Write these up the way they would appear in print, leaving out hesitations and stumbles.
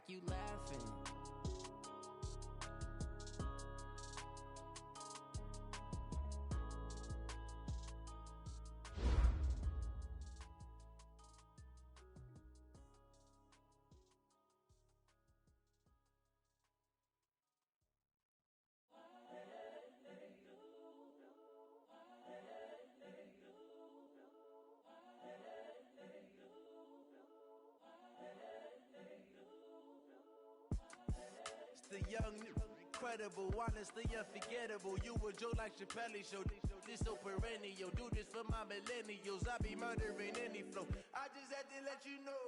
you laughing. The young, incredible, honestly unforgettable. You a Joe like Chappelle show. This so perennial. Do this for my millennials. I be murdering any flow. I just had to let you know.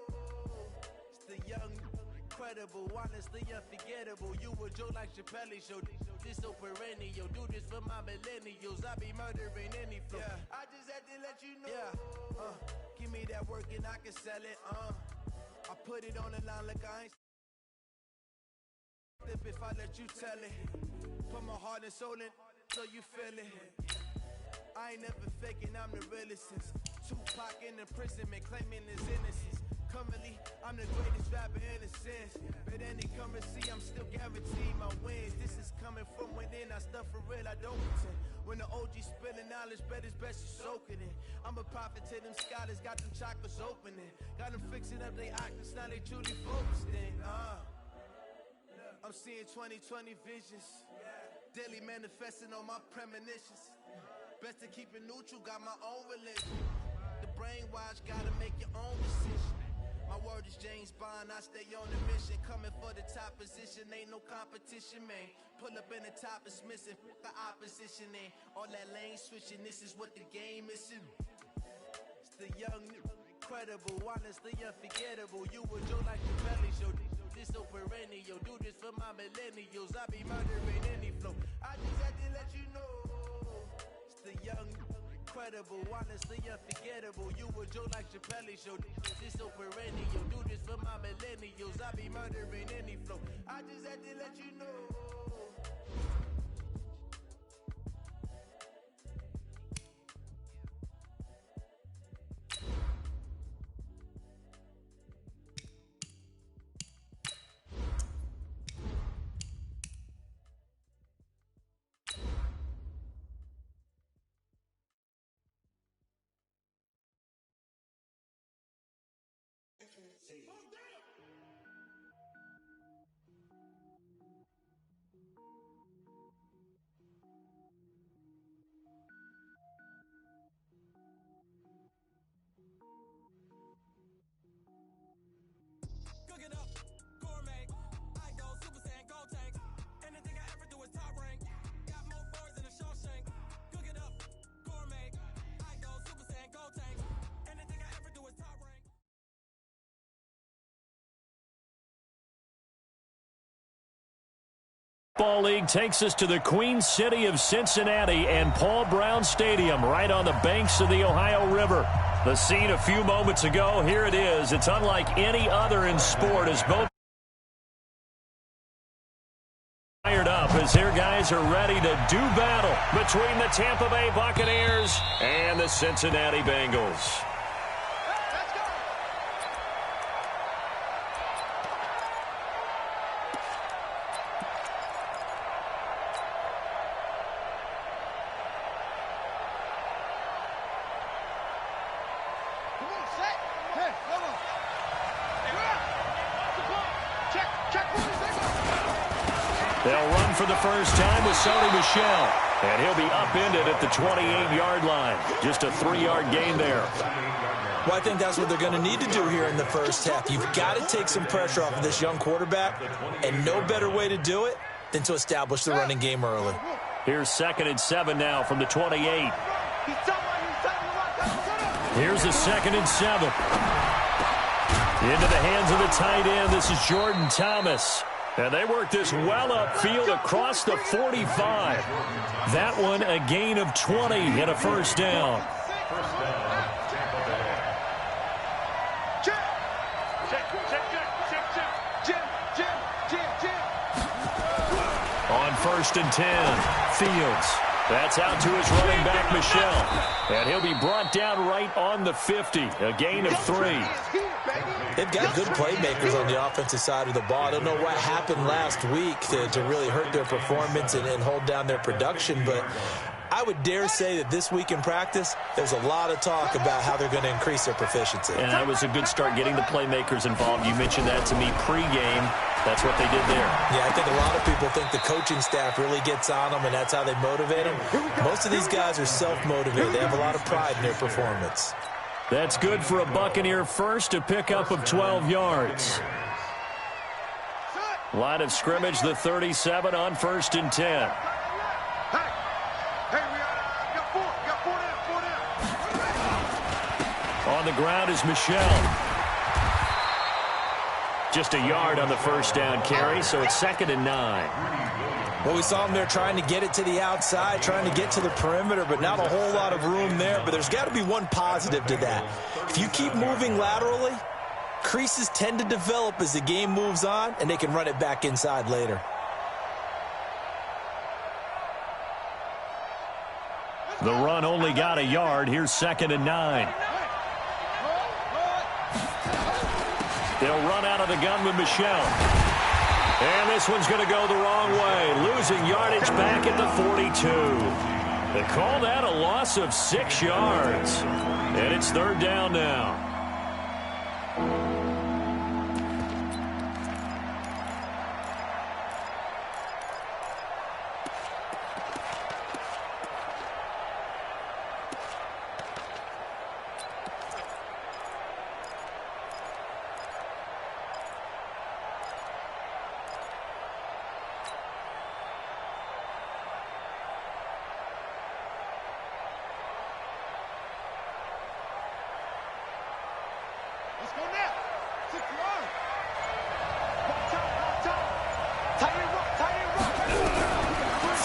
It's the young, incredible, honestly unforgettable. You a Joe like Chappelle show. This so perennial. Do this for my millennials. I be murdering any flow. Yeah. I just had to let you know. Yeah. Give me that work and I can sell it. I put it on the line like I ain't. If I let you tell it, put my heart and soul in so you feel it. I ain't never faking, I'm the realest since Tupac in imprisonment, claiming his innocence. Currently, I'm the greatest rapper in a sense. But any currency, I'm still guaranteed my wins. This is coming from within, I stuff for real, I don't pretend. When the OG spilling knowledge, bet it's best you soak it in. I'm a prophet to them scholars, got them chakras opening. Got them fixing up they octaves, now they truly focused in. I'm seeing 2020 visions, daily manifesting on my premonitions. Best to keep it neutral, got my own religion. The brainwash, gotta make your own decision. My word is James Bond, I stay on the mission. Coming for the top position, ain't no competition, man. Pull up in the top is missing, the opposition ain't. All that lane switching, this is what the game is. It's the young, incredible, honestly unforgettable. You a Joe like the belly show. This so perennial, do this for my millennials. I be murdering any flow. I just had to let you know. It's the young, incredible, honestly unforgettable. You a Joe like Chappelle show. This so perennial, do this for my millennials. I be murdering any flow. I just had to let you know. Cook it up, gourmet. I go Super Saiyan, gold tank. Anything I ever do is top rank. Got more boards than a Shawshank. Cook it up, gourmet. I go Super Saiyan, gold tank. Anything I ever do is top rank. Ball League takes us to the Queen City of Cincinnati and Paul Brown Stadium right on the banks of the Ohio River. The scene a few moments ago, here it is. It's unlike any other in sport as both fired up as their guys are ready to do battle between the Tampa Bay Buccaneers and the Cincinnati Bengals. They'll run for the first time with Sony Michel. And he'll be upended at the 28-yard line. Just a 3-yard gain there. Well, I think that's what they're going to need to do here in the first half. You've got to take some pressure off of this young quarterback. And no better way to do it than to establish the running game early. Here's 2nd and 7 now from the 28. Here's a 2nd and 7. Into the hands of the tight end. This is Jordan Thomas. And they work this well upfield across the 45. That one a gain of 20 and a first down. On 1st and 10, Fields. That's out to his running back, Michel. And he'll be brought down right on the 50. A gain of 3. They've got good playmakers on the offensive side of the ball. I don't know what happened last week to really hurt their performance and hold down their production, but I would dare say that this week in practice, there's a lot of talk about how they're going to increase their proficiency. And that was a good start getting the playmakers involved. You mentioned that to me pregame. That's what they did there. Yeah, I think a lot of people think the coaching staff really gets on them, and that's how they motivate them. Most of these guys are self-motivated. They have a lot of pride in their performance. That's good for a Buccaneer first, a pickup of 12 yards. Line of scrimmage, the 37 on 1st and 10. On the ground is Michel. Just a yard on the first down carry, so it's 2nd and 9. Well, we saw him there trying to get it to the outside, trying to get to the perimeter, but not a whole lot of room there. But there's got to be one positive to that. If you keep moving laterally, creases tend to develop as the game moves on, and they can run it back inside later. The run only got a yard. Here's 2nd and 9. They'll run out of the gun with Michel. And this one's going to go the wrong way, losing yardage back at the 42. They call that a loss of 6 yards. And it's 3rd down now.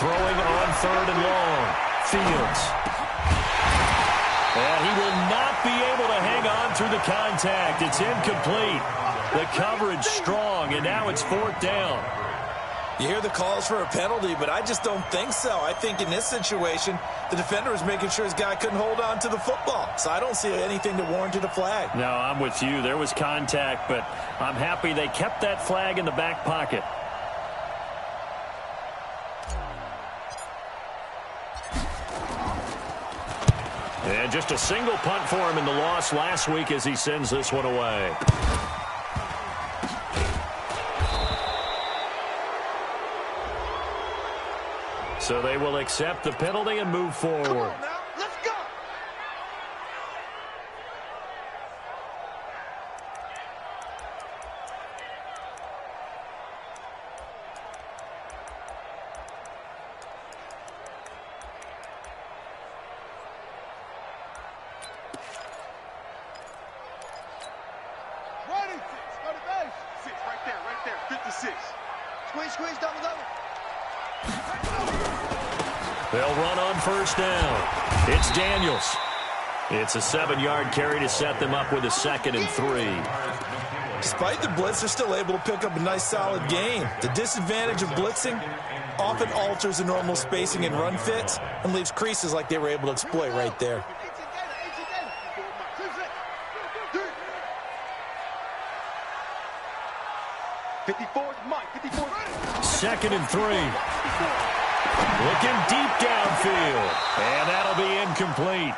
Throwing on 3rd and long. Fields. And he will not be able to hang on through the contact. It's incomplete. The coverage strong, and now it's 4th down. You hear the calls for a penalty, but I just don't think so. I think in this situation, the defender was making sure his guy couldn't hold on to the football. So I don't see anything to warrant a flag. No, I'm with you. There was contact, but I'm happy they kept that flag in the back pocket. And just a single punt for him in the loss last week as he sends this one away. So they will accept the penalty and move forward. Let's go. Squeeze, double. They'll run on 1st down. It's Daniels. It's a 7-yard carry to set them up with a 2nd and 3. Despite the blitz, they're still able to pick up a nice, solid gain. The disadvantage of blitzing often alters the normal spacing and run fits and leaves creases like they were able to exploit right there. Second and 3. Looking deep downfield. And that'll be incomplete.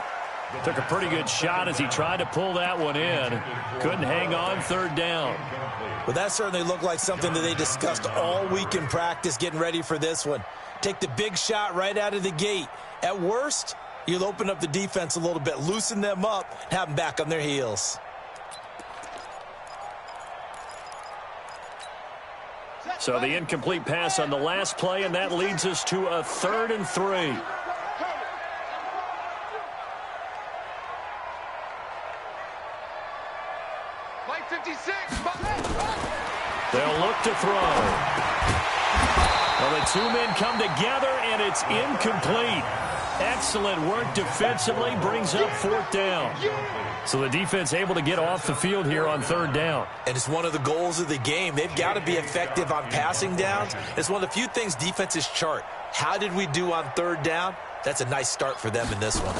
Took a pretty good shot as he tried to pull that one in. Couldn't hang on 3rd down. Well, that certainly looked like something that they discussed all week in practice getting ready for this one. Take the big shot right out of the gate. At worst, you'll open up the defense a little bit, loosen them up, and have them back on their heels. So the incomplete pass on the last play, and that leads us to a 3rd and 3. They'll look to throw. Well, the 2 men come together, and it's incomplete. Excellent work defensively, brings up 4th down. So the defense able to get off the field here on 3rd down. And it's one of the goals of the game. They've got to be effective on passing downs. It's one of the few things defenses chart. How did we do on 3rd down? That's a nice start for them in this one.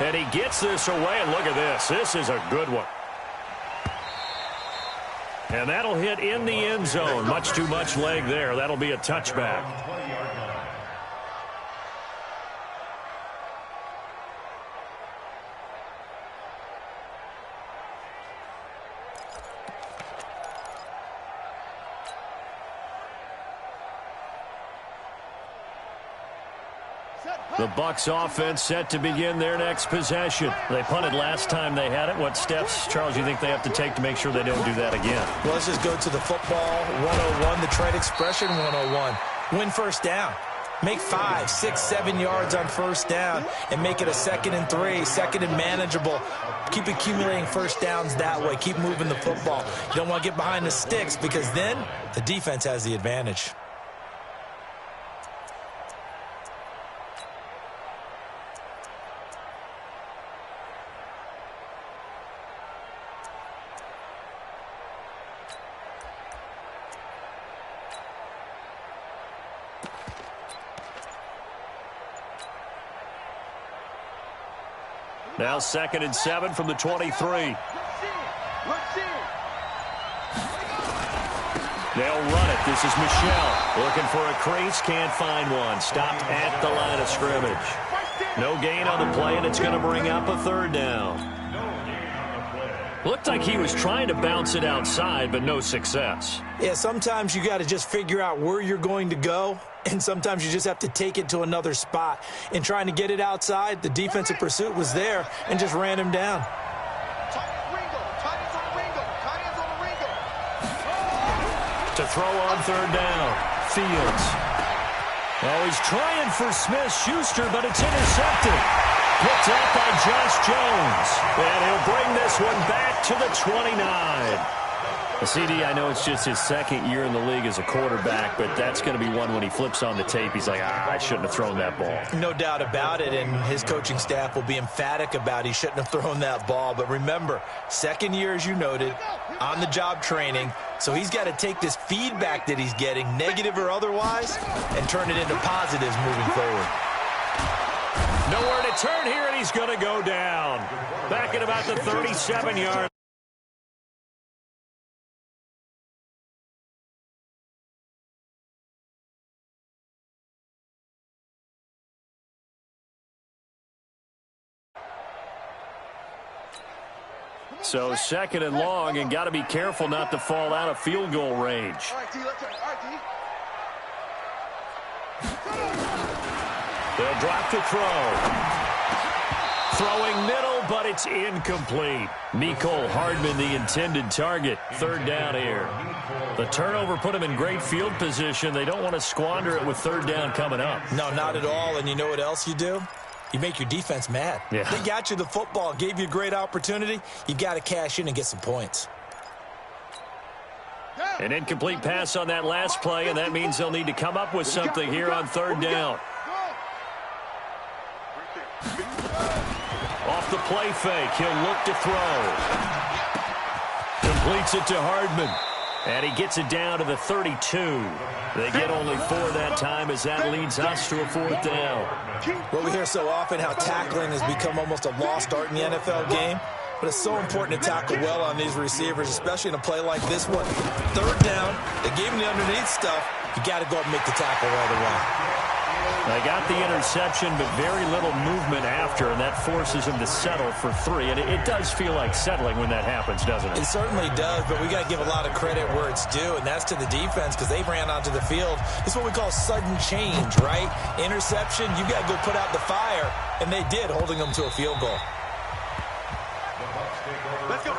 And he gets this away, and look at this. This is a good one. And that'll hit in the end zone. Much too much leg there. That'll be a touchback. The Bucs offense set to begin their next possession. They punted last time they had it. What steps, Charles, you think they have to take to make sure they don't do that again? Well, let's just go to the football 101, the trade expression 101. Win first down. Make 5, 6, 7 yards on first down and make it a 2nd and 3, 2nd and manageable. Keep accumulating first downs that way. Keep moving the football. You don't want to get behind the sticks because then the defense has the advantage. Now 2nd and 7 from the 23. They'll run it. This is Michel looking for a crease. Can't find one. Stopped at the line of scrimmage. No gain on the play, and it's going to bring up a 3rd down. Looked like he was trying to bounce it outside, but no success. Yeah, sometimes you got to just figure out where you're going to go, and sometimes you just have to take it to another spot. In trying to get it outside, the defensive pursuit was there and just ran him down. To throw on 3rd down, Fields. Oh, he's trying for Smith-Schuster, but it's intercepted. Picked up by Josh Jones. And he'll bring this one back to the 29. CD, I know it's just his 2nd year in the league as a quarterback, but that's going to be one when he flips on the tape. He's like, I shouldn't have thrown that ball. No doubt about it, and his coaching staff will be emphatic about he shouldn't have thrown that ball. But remember, 2nd year, as you noted, on-the-job training, so he's got to take this feedback that he's getting, negative or otherwise, and turn it into positives moving forward. Nowhere to turn here, and he's going to go down. Back at about the 37-yard. So 2nd and long, and got to be careful not to fall out of field goal range. They'll drop to throw. Throwing middle, but it's incomplete. Mecole Hardman, the intended target. 3rd down here. The turnover put him in great field position. They don't want to squander it with 3rd down coming up. No, not at all. And you know what else you do? You make your defense mad. Yeah. They got you the football, gave you a great opportunity. You got to cash in and get some points. An incomplete pass on that last play, and that means they'll need to come up with something here on 3rd down. Off the play fake, he'll look to throw. Completes it to Hardman. And he gets it down to the 32. They get only 4 that time as that leads us to a 4th down. Well, we hear so often how tackling has become almost a lost art in the NFL game. But it's so important to tackle well on these receivers, especially in a play like this one. 3rd down, they gave him the underneath stuff. You got to go up and make the tackle right away. They got the interception, but very little movement after, and that forces him to settle for 3. And it does feel like settling when that happens, doesn't it? It certainly does, but we got to give a lot of credit where it's due, and that's to the defense because they ran onto the field. It's what we call sudden change, right? Interception, you got to go put out the fire, and they did, holding them to a field goal. Let's go.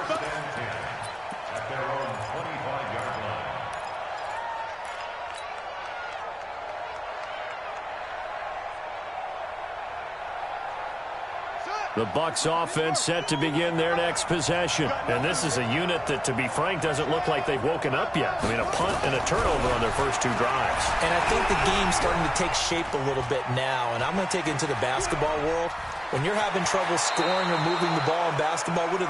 The Bucs offense set to begin their next possession. And this is a unit that, to be frank, doesn't look like they've woken up yet. I mean, a punt and a turnover on their first 2 drives. And I think the game's starting to take shape a little bit now. And I'm going to take it into the basketball world. When you're having trouble scoring or moving the ball in basketball, what do?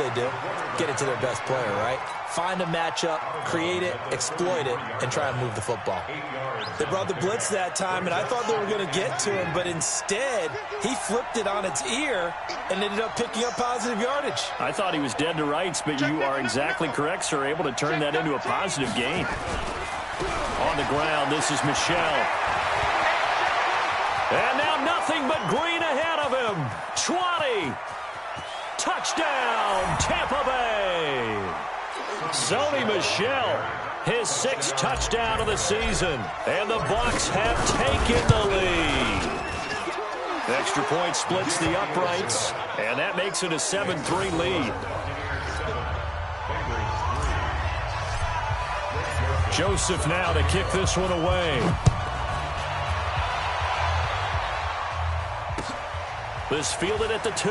Get it to their best player, right? Find a matchup, create it, exploit it, and try and move the football. They brought the blitz that time, and I thought they were going to get to him, but instead, he flipped it on its ear and ended up picking up positive yardage. I thought he was dead to rights, but you are exactly correct, sir, able to turn that into a positive gain. On the ground, this is Michel. And now nothing but green ahead of him. 20. Touchdown, Tampa Bay. Sony Michel, his 6th touchdown of the season. And the Bucs have taken the lead. Extra point splits the uprights, and that makes it a 7-3 lead. Joseph now to kick this one away. This fielded at the 2.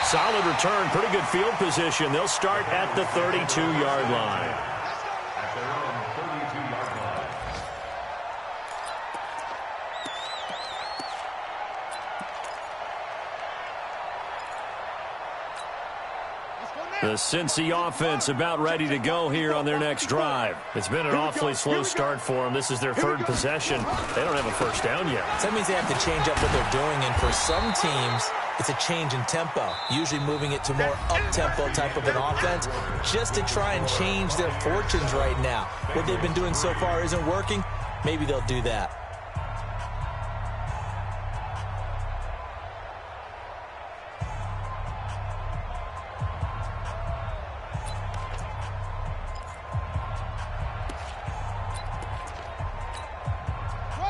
Solid return, pretty good field position. They'll start at the 32-yard line. The Cincy offense about ready to go here on their next drive. It's been an awfully slow start for them. This is their 3rd possession. They don't have a first down yet. So that means they have to change up what they're doing, and for some teams, it's a change in tempo, usually moving it to more up-tempo type of an offense just to try and change their fortunes right now. What they've been doing so far isn't working. Maybe they'll do that.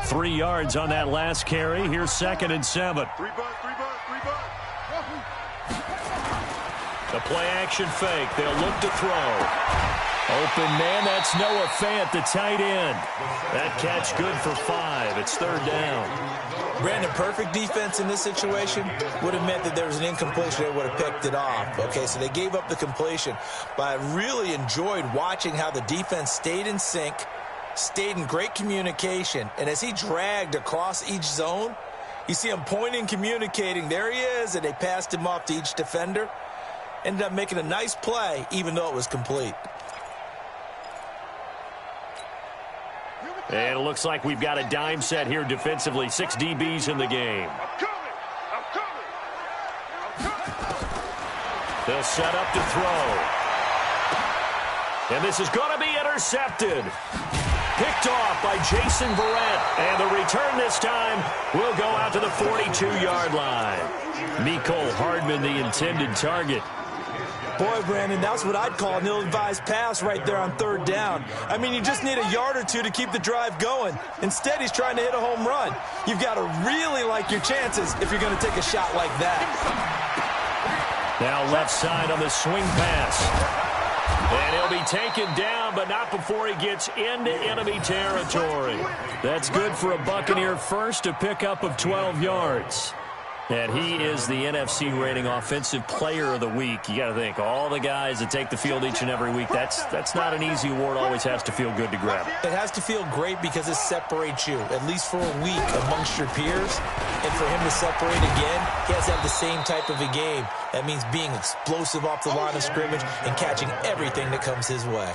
Three yards on that last carry. Here's 2nd and 7. The play action fake. They'll look to throw. Open man, that's Noah Fant, the tight end. That catch good for 5. It's 3rd down. Brandon, perfect defense in this situation would have meant that there was an incompletion. They would have picked it off. Okay, so they gave up the completion. But I really enjoyed watching how the defense stayed in sync, stayed in great communication, and as he dragged across each zone, you see him pointing, communicating. There he is, and they passed him off to each defender. Ended up making a nice play, even though it was complete. And it looks like we've got a dime set here defensively. 6 DBs in the game. They'll set up to throw. And this is going to be intercepted. Picked off by Jason Verrett. And the return this time will go out to the 42-yard line. Mecole Hardman, the intended target. Boy, Brandon, that's what I'd call an ill-advised pass right there on 3rd down. I mean, you just need a yard or 2 to keep the drive going. Instead, he's trying to hit a home run. You've got to really like your chances if you're going to take a shot like that. Now left side on the swing pass. And he'll be taken down, but not before he gets into enemy territory. That's good for a Buccaneer first, a pickup of 12 yards. And he is the NFC rating Offensive Player of the Week. You got to think, all the guys that take the field each and every week, that's not an easy award. Always has to feel good to grab. It has to feel great because it separates you, at least for a week, amongst your peers. And for him to separate again, he has to have the same type of a game. That means being explosive off the line of scrimmage and catching everything that comes his way.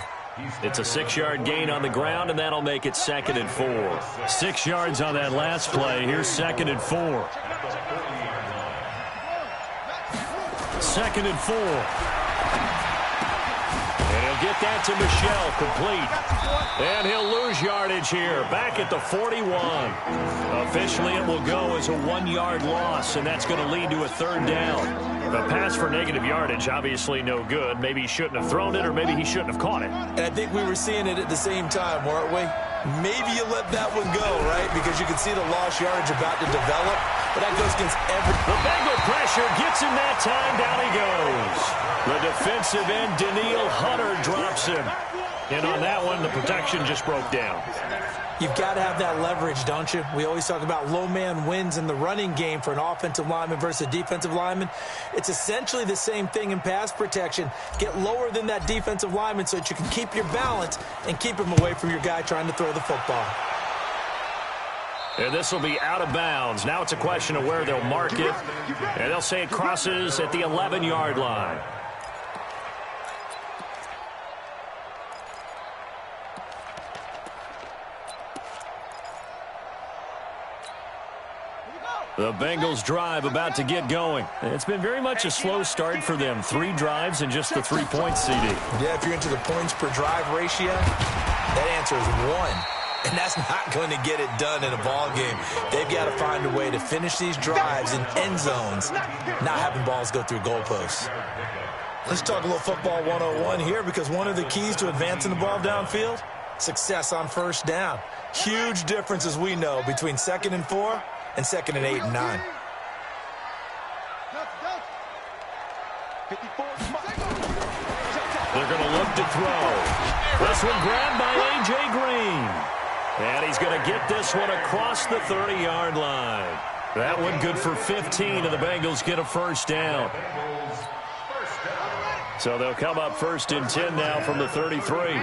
It's a 6-yard gain on the ground, and that'll make it 2nd and 4. 6 yards on that last play. Here's 2nd and 4. 2nd and 4. And he'll get that to Michel, complete. And he'll lose yardage here, back at the 41. Officially, it will go as a 1-yard loss, and that's going to lead to a 3rd down. The pass for negative yardage, obviously no good. Maybe he shouldn't have thrown it, or maybe he shouldn't have caught it. And I think we were seeing it at the same time, weren't we? Maybe you let that one go, right? Because you can see the lost yardage about to develop. But that goes against every... The Bengal pressure gets him that time. Down he goes. The defensive end, Danielle Hunter, drops him. And on that one, the protection just broke down. You've got to have that leverage, don't you? We always talk about low man wins in the running game for an offensive lineman versus a defensive lineman. It's essentially the same thing in pass protection. Get lower than that defensive lineman so that you can keep your balance and keep him away from your guy trying to throw the football. And this will be out of bounds. Now it's a question of where they'll mark it. And they'll say it crosses at the 11-yard line. The Bengals drive about to get going. It's been very much a slow start for them. 3 drives and just the 3 points, CD. Yeah, if you're into the points per drive ratio, that answer is 1. And that's not going to get it done in a ball game. They've got to find a way to finish these drives in end zones, not having balls go through goalposts. Let's talk a little football 101 here, because one of the keys to advancing the ball downfield, success on first down. Huge difference, as we know, between 2nd and 4 and 2nd and 8 and 9. They're going to look to throw. This one grabbed by A.J. Green. And he's going to get this one across the 30-yard line. That one good for 15, and the Bengals get a first down. So they'll come up 1st and 10 now from the 33.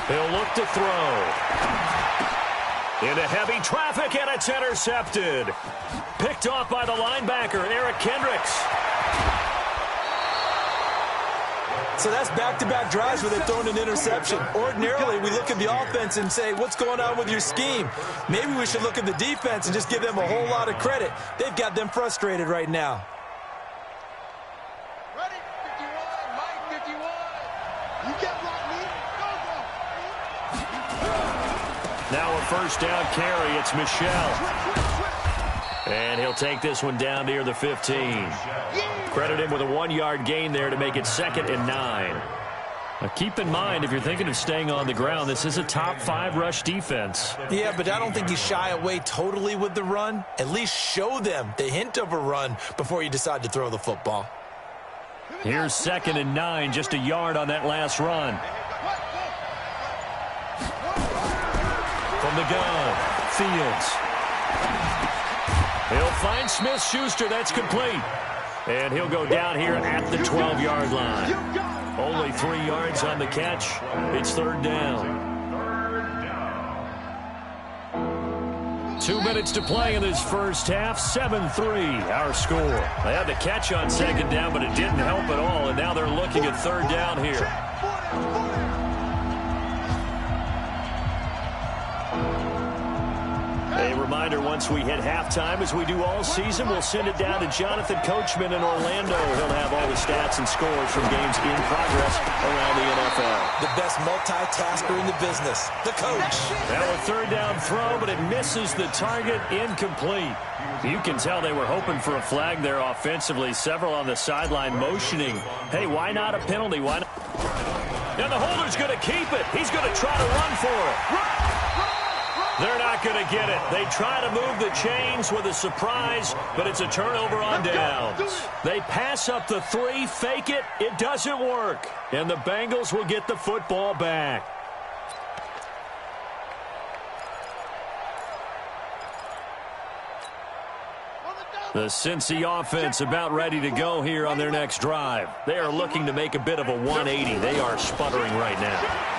He'll look to throw. Into heavy traffic, and it's intercepted. Picked off by the linebacker, Eric Kendricks. So that's back-to-back drives where they've thrown an interception. Ordinarily, we look at the offense and say, what's going on with your scheme? Maybe we should look at the defense and just give them a whole lot of credit. They've got them frustrated right now. Ready? 51, Mike, 51. You can't block me. Now a first down carry. It's Michel. And he'll take this one down near the 15. Credit him with a 1-yard gain there to make it 2nd and 9. Now keep in mind, if you're thinking of staying on the ground, this is a top 5 rush defense. Yeah, but I don't think you shy away totally with the run. At least show them the hint of a run before you decide to throw the football. Here's 2nd and 9, just a yard on that last run. From the gun, Fields. He'll find Smith-Schuster. That's complete. And he'll go down here at the 12-yard line. Only 3 yards on the catch. It's 3rd down. 2 minutes to play in this first half. 7-3, our score. They had the catch on 2nd down, but it didn't help at all. And now they're looking at 3rd down here. A reminder, once we hit halftime, as we do all season, we'll send it down to Jonathan Coachman in Orlando. He'll have all the stats and scores from games in progress around the NFL. The best multitasker in the business, the coach. Now a 3rd down throw, but it misses the target, incomplete. You can tell they were hoping for a flag there offensively. Several on the sideline motioning. Hey, why not a penalty? Why not? And the holder's going to keep it. He's going to try to run for it. They're not going to get it. They try to move the chains with a surprise, but it's a turnover on downs. They pass up the 3, fake it. It doesn't work. And the Bengals will get the football back. The Cincy offense about ready to go here on their next drive. They are looking to make a bit of a 180. They are sputtering right now.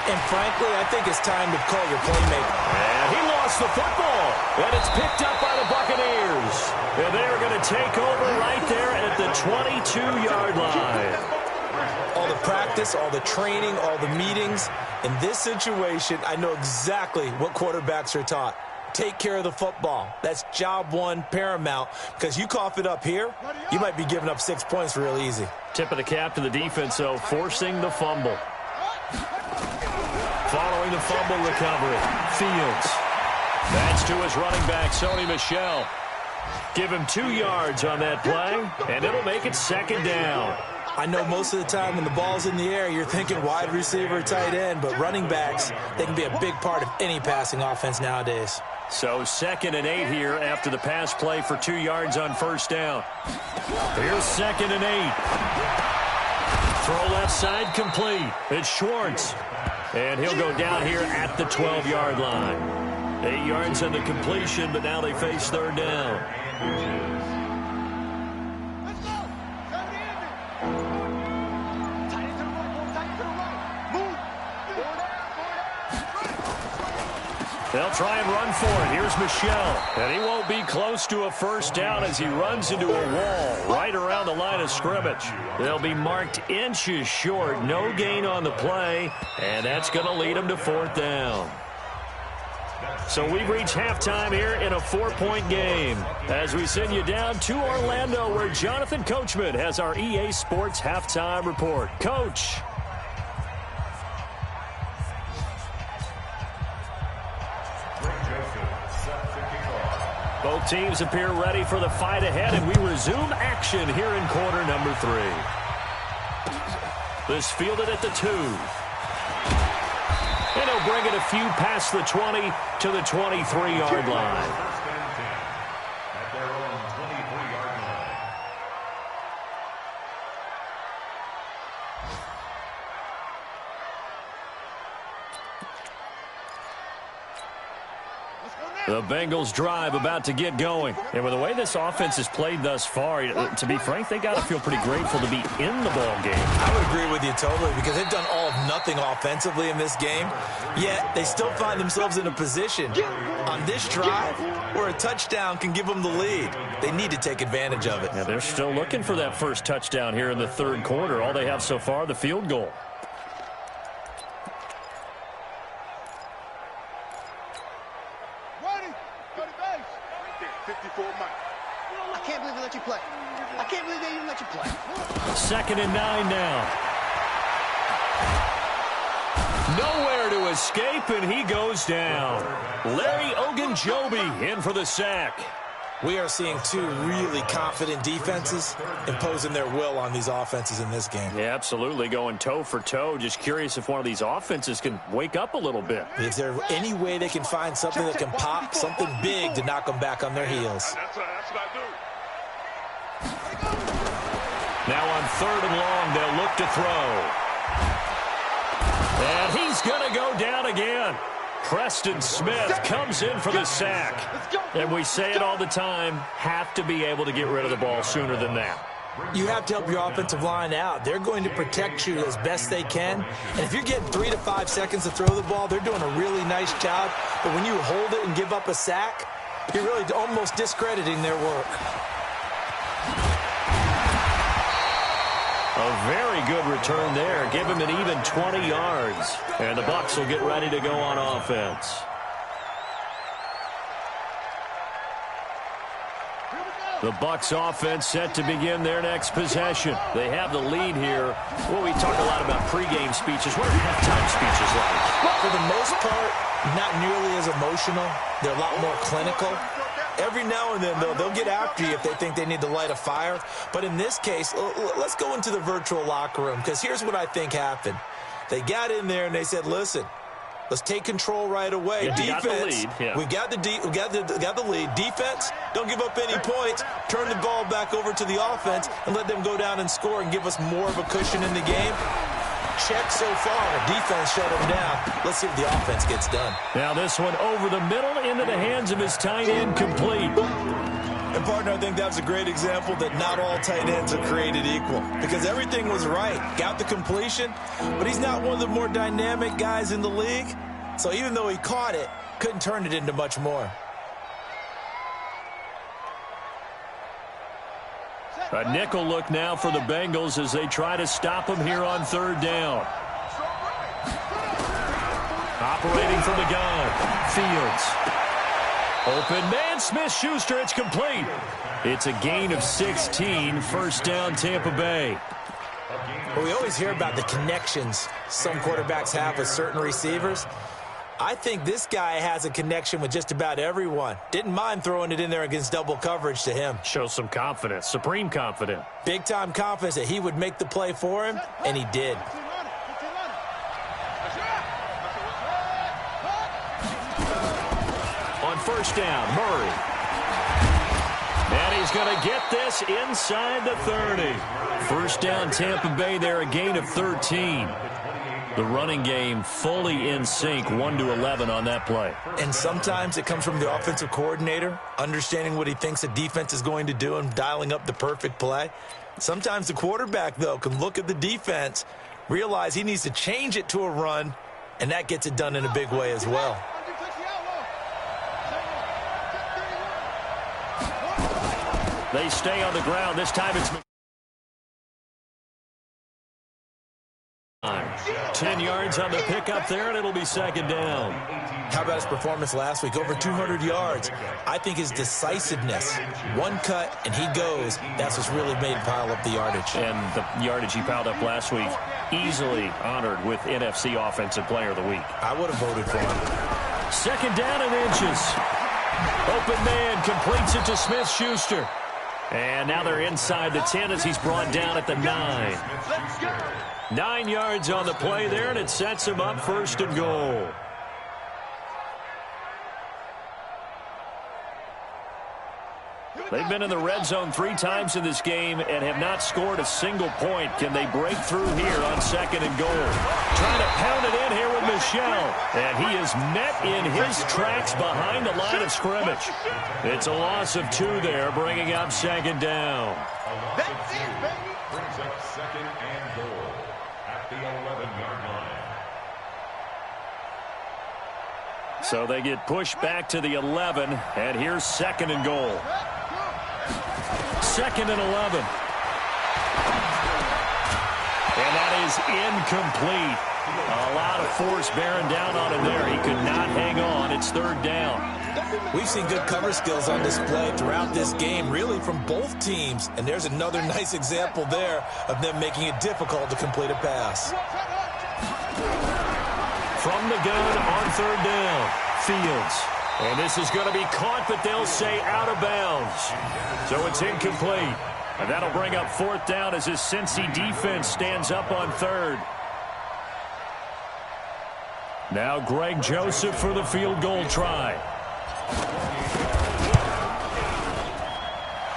And frankly, I think it's time to call your playmaker. And he lost the football. And it's picked up by the Buccaneers. And they're going to take over right there at the 22-yard line. All the practice, all the training, all the meetings. In this situation, I know exactly what quarterbacks are taught. Take care of the football. That's job 1 paramount, because you cough it up here, you might be giving up 6 points real easy. Tip of the cap to the defense, though, forcing the fumble. Following the fumble recovery, Fields. That's to his running back, Sony Michel. Give him 2 yards on that play, and it'll make it 2nd down. I know most of the time when the ball's in the air, you're thinking wide receiver, tight end, but running backs, they can be a big part of any passing offense nowadays. So 2nd and 8 here after the pass play for 2 yards on 1st down. Here's 2nd and 8. Throw left side complete. It's Schwartz. And he'll go down here at the 12-yard line. 8 yards on the completion, but now they face 3rd down. They'll try and run for it. Here's Michel. And he won't be close to a first down as he runs into a wall right around the line of scrimmage. They'll be marked inches short. No gain on the play. And that's going to lead them to fourth down. So we've reached halftime here in a 4-point game as we send you down to Orlando where Jonathan Coachman has our EA Sports halftime report. Coach. Both teams appear ready for the fight ahead, and we resume action here in quarter number 3. This fielded at the 2. And he'll bring it a few past the 20 to the 23-yard line. The Bengals drive about to get going. And with the way this offense has played thus far, to be frank, they got to feel pretty grateful to be in the ball game. I would agree with you totally because they've done all of nothing offensively in this game, yet they still find themselves in a position on this drive where a touchdown can give them the lead. They need to take advantage of it. Yeah, they're still looking for that first touchdown here in the third quarter. All they have so far, the field goal. I can't believe they let you play. I can't believe they even let you play. 2nd and 9 now. Nowhere to escape, and he goes down. Larry Ogunjobi in for the sack. We are seeing two really confident defenses imposing their will on these offenses in this game. Yeah, absolutely, going toe for toe. Just curious if one of these offenses can wake up a little bit. Is there any way they can find something that can pop, something big to knock them back on their heels? That's what I do. Now on 3rd and long, they'll look to throw. And he's going to go down again. Preston Smith comes in for the sack. And we say it all the time, have to be able to get rid of the ball sooner than that. You have to help your offensive line out. They're going to protect you as best they can. And if you're getting 3 to 5 seconds to throw the ball, they're doing a really nice job. But when you hold it and give up a sack, you're really almost discrediting their work. A very good return there. Give him an even 20 yards. And the Bucs will get ready to go on offense. The Bucs offense set to begin their next possession. They have the lead here. Well, we talk a lot about pregame speeches. What are halftime speeches like? For the most part, not nearly as emotional. They're a lot more clinical. Every now and then, though, they'll get after you if they think they need to light a fire. But in this case, let's go into the virtual locker room, because here's what I think happened. They got in there and they said, listen, let's take control right away. Yeah, Defense, we got the lead. Defense, don't give up any points. Turn the ball back over to the offense and let them go down and score and give us more of a cushion in the game. Check so far. Defense shut him down. Let's see if the offense gets done. Now this one over the middle into the hands of his tight end, complete. And, partner, I think that was a great example that not all tight ends are created equal, because everything was right. Got the completion, but he's not one of the more dynamic guys in the league. So even though he caught it, couldn't turn it into much more. A nickel look now for the Bengals as they try to stop him here on 3rd down. Operating from the gun, Fields. Open man, Smith-Schuster, it's complete. It's a gain of 16, 1st down Tampa Bay. Well, we always hear about the connections some quarterbacks have with certain receivers. I think this guy has a connection with just about everyone. Didn't mind throwing it in there against double coverage to him. Shows some confidence, supreme confidence. Big-time confidence that he would make the play for him, and he did. On 1st down, Murray. And he's going to get this inside the 30. 1st down, Tampa Bay there, a gain of 13. The running game fully in sync, 1-11 on that play. And sometimes it comes from the offensive coordinator, understanding what he thinks the defense is going to do and dialing up the perfect play. Sometimes the quarterback, though, can look at the defense, realize he needs to change it to a run, and that gets it done in a big way as well. They stay on the ground. This time it's 10 yards on the pickup there, and it'll be second down. How about his performance last week? Over 200 yards. I think his decisiveness, one cut and he goes, that's what's really made him pile up the yardage. And the yardage he piled up last week, easily honored with NFC Offensive Player of the Week. I would have voted for him. Second down and inches. Open man completes it to Smith-Schuster. And now they're inside the 10 as he's brought down at the 9. 9 yards on the play there, and it sets him up first and goal. They've been in the red zone 3 times in this game and have not scored a single point. Can they break through here on second and goal? Trying to pound it in here with Michel. And he is met in his tracks behind the line of scrimmage. It's a loss of 2 there, bringing up second down. That's it, baby. Brings up second and goal at the 11-yard line. So they get pushed back to the 11, and here's second and goal. Second and 11. And that is incomplete. A lot of force bearing down on him there. He could not hang on. It's third down. We've seen good cover skills on display throughout this game, really from both teams. And there's another nice example there of them making it difficult to complete a pass. From the gun on third down, Fields. And this is going to be caught, but they'll say out of bounds. So it's incomplete. And that'll bring up fourth down as his Cincy defense stands up on third. Now Greg Joseph for the field goal try.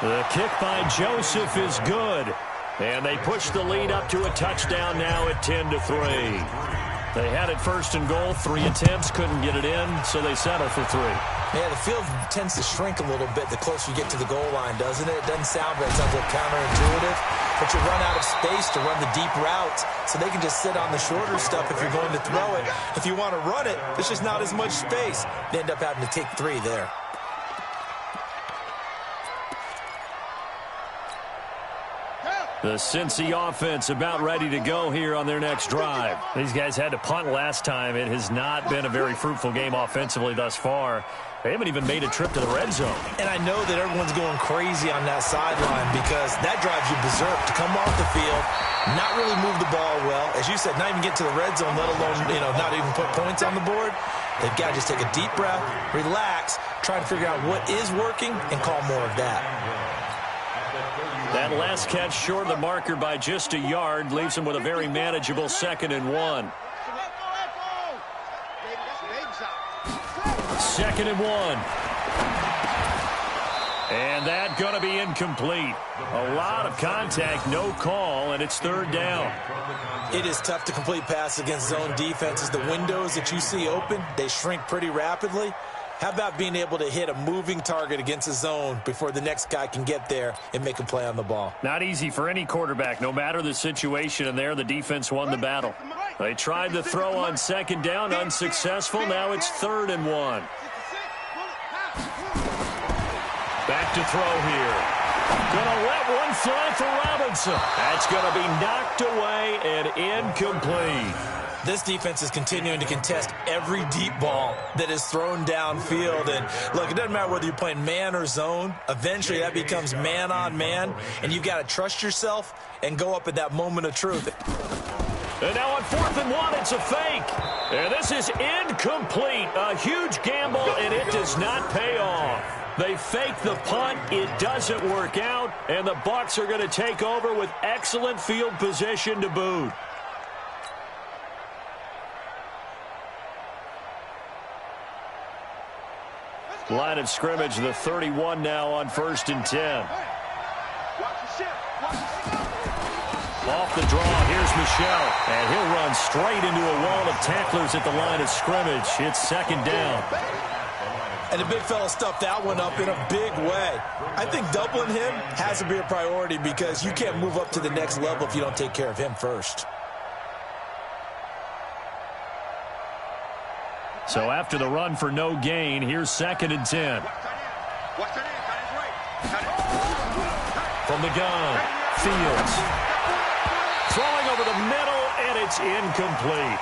The kick by Joseph is good. And they push the lead up to a touchdown now at 10-3. They had it first and goal, 3 attempts, couldn't get it in, so they settle for 3. Yeah, the field tends to shrink a little bit the closer you get to the goal line, doesn't it? It doesn't sound right. It sounds a little counterintuitive. But you run out of space to run the deep routes, so they can just sit on the shorter stuff if you're going to throw it. If you want to run it, there's just not as much space. They end up having to take 3 there. The Cincy offense about ready to go here on their next drive. These guys had to punt last time. It has not been a very fruitful game offensively thus far. They haven't even made a trip to the red zone. And I know that everyone's going crazy on that sideline because that drives you berserk to come off the field, not really move the ball well. As you said, not even get to the red zone, let alone, not even put points on the board. They've got to just take a deep breath, relax, try to figure out what is working, and call more of that. That last catch short of the marker by just a yard leaves him with a very manageable second and 1. Second and 1. And that going to be incomplete. A lot of contact, no call, and it's third down. It is tough to complete passes against zone defenses. The windows that you see open, they shrink pretty rapidly. How about being able to hit a moving target against a zone before the next guy can get there and make a play on the ball? Not easy for any quarterback, no matter the situation, and there the defense won the battle. They tried to throw on second down, unsuccessful. Now it's third and 1. Back to throw here. Gonna let one fly for Robinson. That's gonna be knocked away and incomplete. This defense is continuing to contest every deep ball that is thrown downfield. And, look, it doesn't matter whether you're playing man or zone. Eventually, that becomes man on man, and you've got to trust yourself and go up at that moment of truth. And now on 4th and 1, it's a fake. And this is incomplete. A huge gamble, and it does not pay off. They fake the punt. It doesn't work out, and the Bucs are going to take over with excellent field position to boot. Line of scrimmage, the 31 now on 1st and 10. Off the draw, here's Michel. And he'll run straight into a wall of tacklers at the line of scrimmage. It's second down. And the big fella stuffed that one up in a big way. I think doubling him has to be a priority because you can't move up to the next level if you don't take care of him first. So after the run for no gain, here's second and 10. From the gun, Fields. Throwing over the middle, and it's incomplete.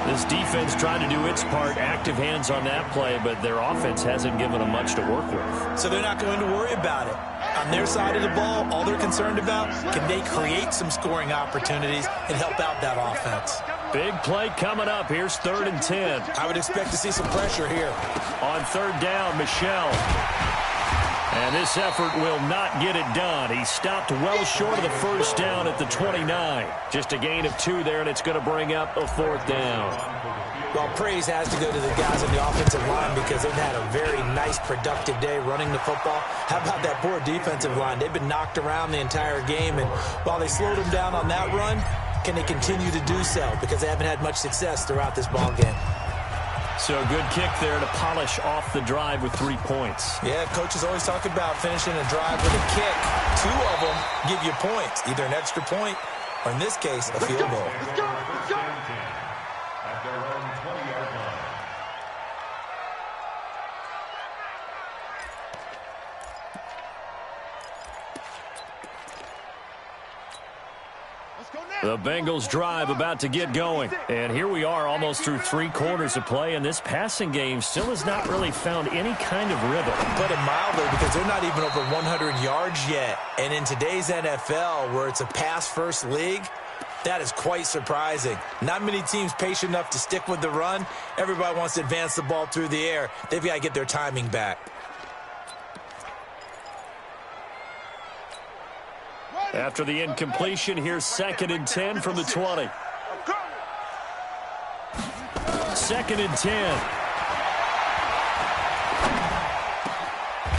This defense trying to do its part, active hands on that play, but their offense hasn't given them much to work with. So they're not going to worry about it. On their side of the ball, all they're concerned about, can they create some scoring opportunities and help out that offense? Big play coming up. Here's 3rd and 10. I would expect to see some pressure here. On 3rd down, Michel. And this effort will not get it done. He stopped well short of the 1st down at the 29. Just a gain of 2 there, and it's going to bring up a 4th down. Well, praise has to go to the guys on the offensive line because they've had a very nice, productive day running the football. How about that poor defensive line? They've been knocked around the entire game, and while they slowed them down on that run, can they continue to do so? Because they haven't had much success throughout this ball game. So a good kick there to polish off the drive with 3 points. Yeah, coaches always talk about finishing a drive with a kick. 2 of them give you points, either an extra point or, in this case, a field goal. Let's go. At their own 20-yard line. The Bengals drive about to get going. And here we are almost through 3 quarters of play, and this passing game still has not really found any kind of rhythm. Put it mildly, because they're not even over 100 yards yet. And in today's NFL, where it's a pass-first league, that is quite surprising. Not many teams patient enough to stick with the run. Everybody wants to advance the ball through the air. They've got to get their timing back. After the incompletion, here's 2nd and 10 from the 20. 2nd and 10.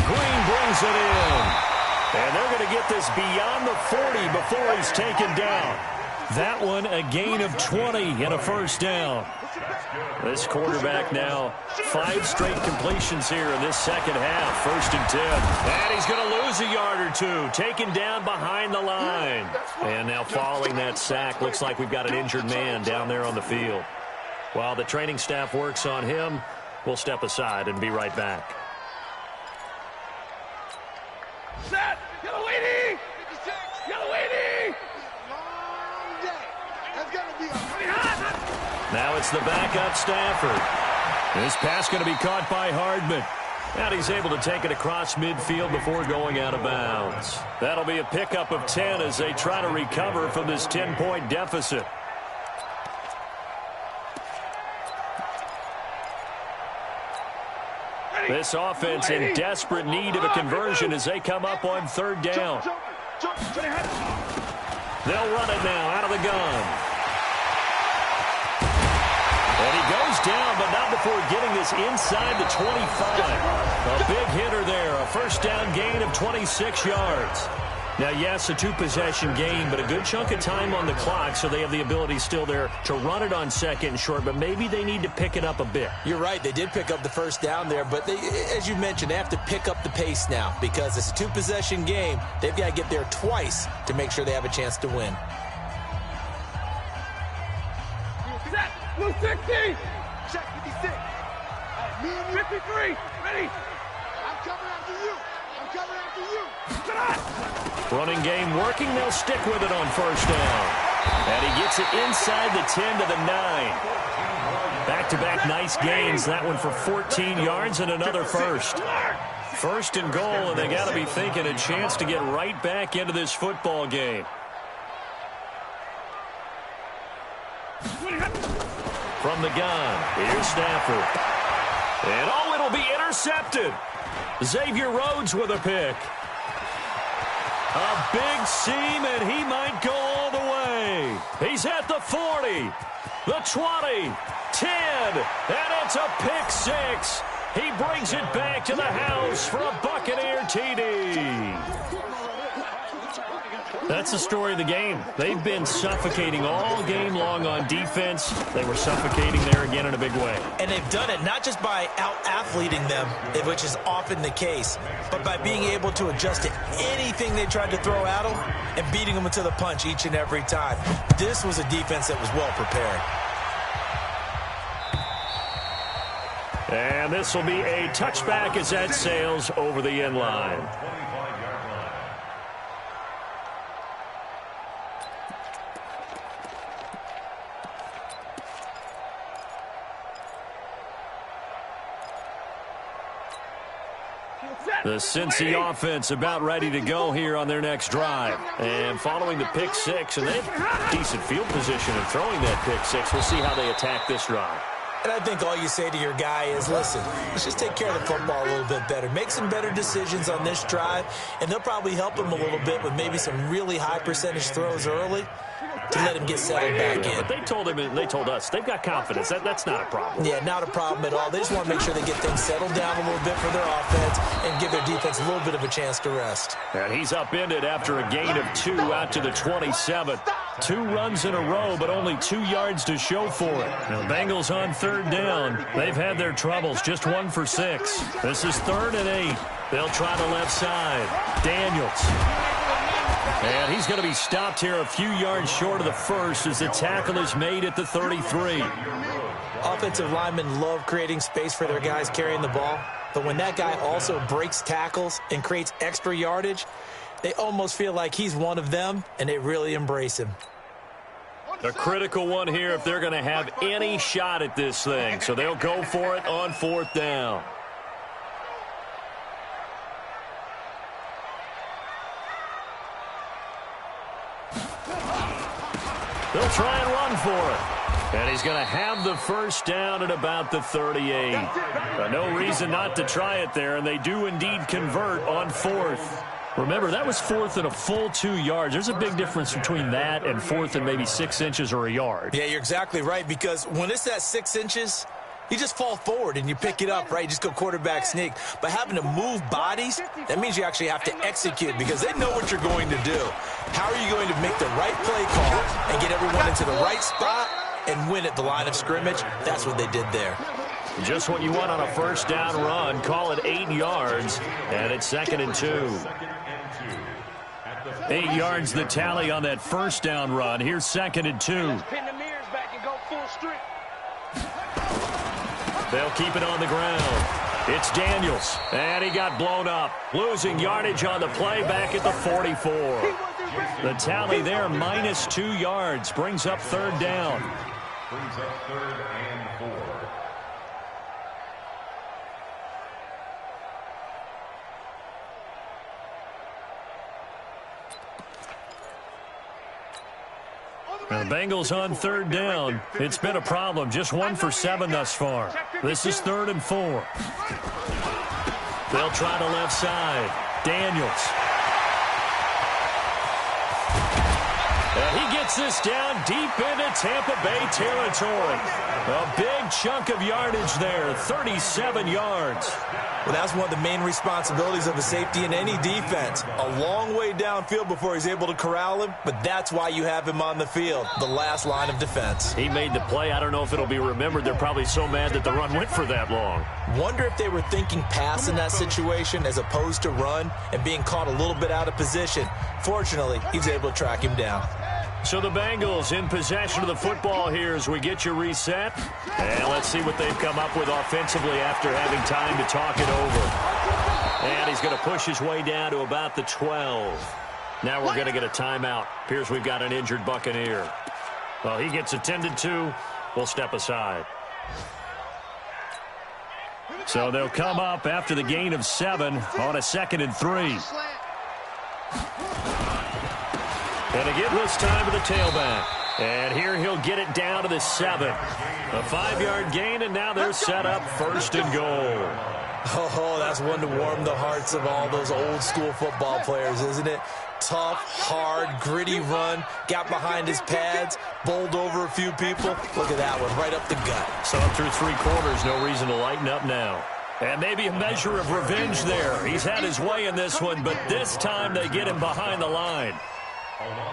Green brings it in. And they're going to get this beyond the 40 before he's taken down. That one a gain of 20 and a 1st down. This quarterback now 5 straight completions here in this 2nd half. 1st and 10. And he's going to lose a yard or 2. Taken down behind the line. And now following that sack, looks like we've got an injured man down there on the field. While the training staff works on him, we'll step aside and be right back. Set! Yellow 80! 56! Yellow 80! Long day. That's gonna be a Now it's the backup Stafford. This pass going to be caught by Hardman. And he's able to take it across midfield before going out of bounds. That'll be a pickup of 10 as they try to recover from this 10-point deficit. This offense in desperate need of a conversion as they come up on 3rd down. They'll run it now out of the gun. And he goes down, but not before getting this inside the 25. A big hitter there, a 1st down gain of 26 yards. Now, yes, a 2-possession game, but a good chunk of time on the clock, so they have the ability still there to run it on 2nd and short, but maybe they need to pick it up a bit. You're right. They did pick up the 1st down there, but they, as you mentioned, they have to pick up the pace now because it's a 2-possession game. They've got to get there twice to make sure they have a chance to win. Blue 60! check 56. Me and you. 53! Ready! I'm coming after you. I'm coming after you. Running game working. They'll stick with it on 1st down. And he gets it inside the 10 to the 9. Back-to-back nice gains. That one for 14 yards and another 1st. 1st and goal, and they got to be thinking a chance to get right back into this football game. From the gun, here's Stafford. And oh, it'll be intercepted. Xavier Rhodes with a pick. A big seam, and he might go all the way. He's at the 40, the 20, 10, and it's a pick 6. He brings it back to the house for a Buccaneer TD. That's the story of the game. They've been suffocating all game long on defense. They were suffocating there again in a big way. And they've done it not just by out-athleting them, which is often the case, but by being able to adjust to anything they tried to throw at them and beating them to the punch each and every time. This was a defense that was well prepared. And this will be a touchback as that sails over the end line. The Cincy offense about ready to go here on their next drive. And following the pick six, and they have decent field position in throwing that pick six. We'll see how they attack this drive. And I think all you say to your guy is, listen, let's just take care of the football a little bit better. Make some better decisions on this drive, and they'll probably help him a little bit with maybe some really high percentage throws early to let him get settled back in. But they told him, and they told us, they've got confidence. That's not a problem. Yeah, not a problem at all. They just want to make sure they get things settled down a little bit for their offense and give their defense a little bit of a chance to rest. And he's upended after a gain of 2 out to the 27. 2 runs in a row, but only 2 yards to show for it. Now, Bengals on third down. They've had their troubles, just 1 for 6. This is 3rd and 8. They'll try the left side. Daniels. And he's going to be stopped here a few yards short of the first as the tackle is made at the 33. Offensive linemen love creating space for their guys carrying the ball, but when that guy also breaks tackles and creates extra yardage, they almost feel like he's one of them, and they really embrace him. A critical one here if they're going to have any shot at this thing, so they'll go for it on 4th down. They'll try and run for it. And he's going to have the first down at about the 38. No reason not to try it there, and they do indeed convert on 4th. Remember, that was 4th and a full 2 yards. There's a big difference between that and 4th and maybe 6 inches or a yard. Yeah, you're exactly right, because when it's at 6 inches, you just fall forward and you pick it up, right? You just go quarterback sneak. But having to move bodies, that means you actually have to execute because they know what you're going to do. How are you going to make the right play call and get everyone into the right spot and win at the line of scrimmage? That's what they did there. Just what you want on a first down run. Call it 8 yards, and it's 2nd and 2. 8 yards the tally on that first down run. Here's 2nd and 2. Pin the mirrors back and go full strip. They'll keep it on the ground. It's Daniels, and he got blown up. Losing yardage on the play back at the 44. The tally there, minus 2 yards, brings up 3rd down. Brings up 3rd and 4. Now, the Bengals on 3rd down. It's been a problem. Just 1 for 7 thus far. This is 3rd and 4. They'll try the left side. Daniels. And he gets this down deep into Tampa Bay territory. A big chunk of yardage there, 37 yards. Well, that's one of the main responsibilities of a safety in any defense. A long way downfield before he's able to corral him, but that's why you have him on the field, the last line of defense. He made the play. I don't know if it'll be remembered. They're probably so mad that the run went for that long. Wonder if they were thinking pass in that situation as opposed to run and being caught a little bit out of position. Fortunately, he's able to track him down. So the Bengals in possession of the football here as we get you reset. And let's see what they've come up with offensively after having time to talk it over. And he's going to push his way down to about the 12. Now we're going to get a timeout. Appears we've got an injured Buccaneer. Well, he gets attended to. We'll step aside. So they'll come up after the gain of 7 on a 2nd and 3. And again this time to the tailback. And here he'll get it down to the 7. A 5-yard gain, and now they're set up 1st and goal. Oh, that's one to warm the hearts of all those old-school football players, isn't it? Tough, hard, gritty run, got behind his pads, bowled over a few people. Look at that one, right up the gut. So up through 3 quarters, no reason to lighten up now. And maybe a measure of revenge there. He's had his way in this one, but this time they get him behind the line.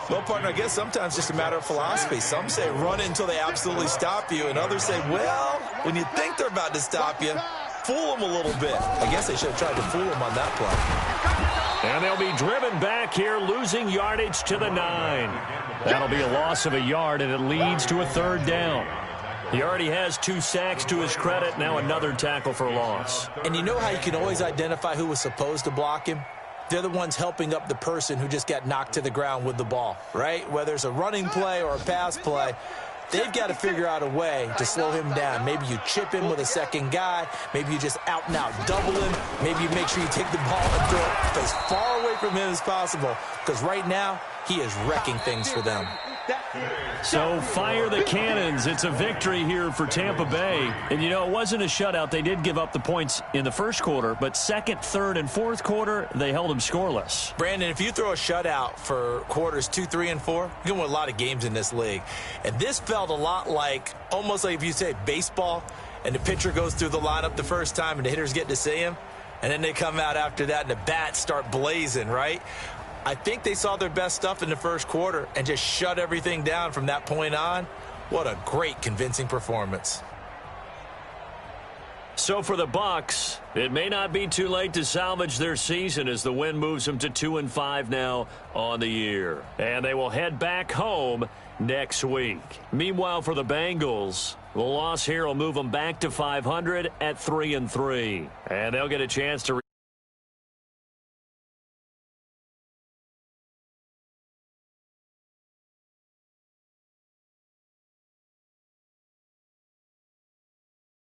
Well, partner, I guess sometimes it's just a matter of philosophy. Some say run until they absolutely stop you, and others say, well, when you think they're about to stop you, fool them a little bit. I guess they should have tried to fool them on that play. And they'll be driven back here, losing yardage to the 9. That'll be a loss of a yard, and it leads to a 3rd down. He already has 2 sacks to his credit, now another tackle for loss. And you know how you can always identify who was supposed to block him? They're the ones helping up the person who just got knocked to the ground with the ball, right? Whether it's a running play or a pass play, They've got to figure out a way to slow him down. Maybe you chip him with a second guy. Maybe you just out-and-out double him. Maybe you make sure you take the ball and throw it as far away from him as possible. Because right now, he is wrecking things for them. So fire the cannons. It's a victory here for Tampa Bay. And, you know, it wasn't a shutout. They did give up the points in the first quarter, but second, third, and fourth quarter, they held them scoreless. Brandon, if you throw a shutout for quarters 2, 3, and 4, you can win a lot of games in this league. And this felt a lot like, almost like if you say baseball, and the pitcher goes through the lineup the first time and the hitters get to see him, and then they come out after that and the bats start blazing, right? I think they saw their best stuff in the first quarter and just shut everything down from that point on. What a great, convincing performance. So for the Bucs, it may not be too late to salvage their season as the win moves them to 2-5 now on the year. And they will head back home next week. Meanwhile, for the Bengals, the loss here will move them back to 500 at 3-3. And they'll get a chance to